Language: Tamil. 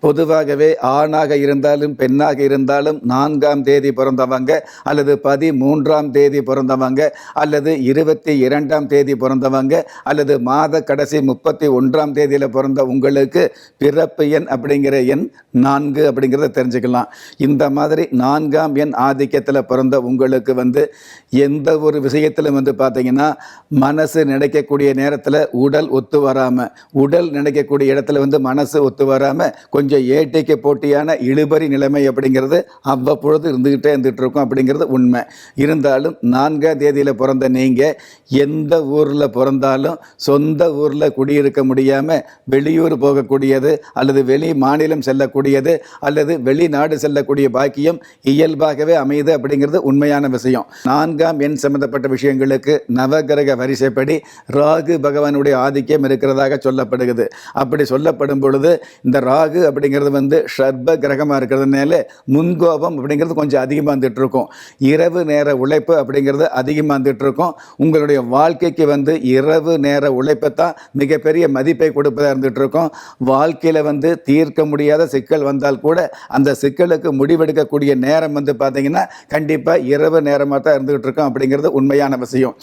பொதுவாகவே ஆணாக இருந்தாலும் பெண்ணாக இருந்தாலும் 4ஆம் தேதி பிறந்தவங்க அல்லது 13ஆம் தேதி பிறந்தவங்க அல்லது 22ஆம் தேதி பிறந்தவங்க அல்லது மாத கடைசி 31ஆம் தேதியில் பிறந்த உங்களுக்கு பிறப்பு எண் அப்படிங்கிற எண் 4 அப்படிங்கிறத தெரிஞ்சுக்கலாம். இந்த மாதிரி 4ஆம் எண் ஆதிக்கத்தில் பிறந்த உங்களுக்கு எந்த ஒரு விஷயத்திலும் பார்த்தீங்கன்னா மனசு நினைக்கக்கூடிய நேரத்தில் உடல் ஒத்து வராமல், உடல் நினைக்கக்கூடிய இடத்துல மனசு ஒத்து வராமல் கொஞ்சம் ஏட்டைக்கு போட்டியான இழுபறி நிலைமை அப்படிங்கிறது அவ்வப்பொழுது இருந்துகிட்டே இருக்கும் அப்படிங்கிறது உண்மை. இருந்தாலும் 4ஆம் தேதியில் பிறந்த நீங்கள் எந்த ஊரில் பிறந்தாலும் சொந்த ஊரில் குடியிருக்க முடியாமல் வெளியூர் போகக்கூடியது அல்லது வெளி மாநிலம் செல்லக்கூடியது அல்லது வெளிநாடு செல்லக்கூடிய பாக்கியம் இயல்பாகவே அமையுது அப்படிங்கிறது உண்மையான விஷயம். 4ஆம் எண் சம்பந்தப்பட்ட விஷயங்களுக்கு நவகிரக வரிசைப்படி ராகு பகவானுடைய ஆதிக்கம் இருக்கிறதாக சொல்லப்படுகிறது. அப்படி சொல்லப்படும் பொழுது இந்த ராகு அப்படிங்கிறது ஷர்ப கிரகமாக இருக்கிறதுனால முன்கோபம் அப்படிங்கிறது கொஞ்சம் அதிகமாக வந்துட்டு இருக்கும். இரவு நேர உழைப்பு அப்படிங்கிறது அதிகமாக வந்துட்டு இருக்கும். உங்களுடைய வாழ்க்கைக்கு இரவு நேர உழைப்பை தான் மிகப்பெரிய மதிப்பை கொடுப்பதாக இருந்துட்டு இருக்கும். வாழ்க்கையில் தீர்க்க முடியாத சிக்கல் வந்தால் கூட அந்த சிக்கலுக்கு முடிவெடுக்கக்கூடிய நேரம் பார்த்தீங்கன்னா கண்டிப்பாக இரவு நேரமாக தான் இருந்துகிட்டு இருக்கும் அப்படிங்கிறது உண்மையான விஷயம்.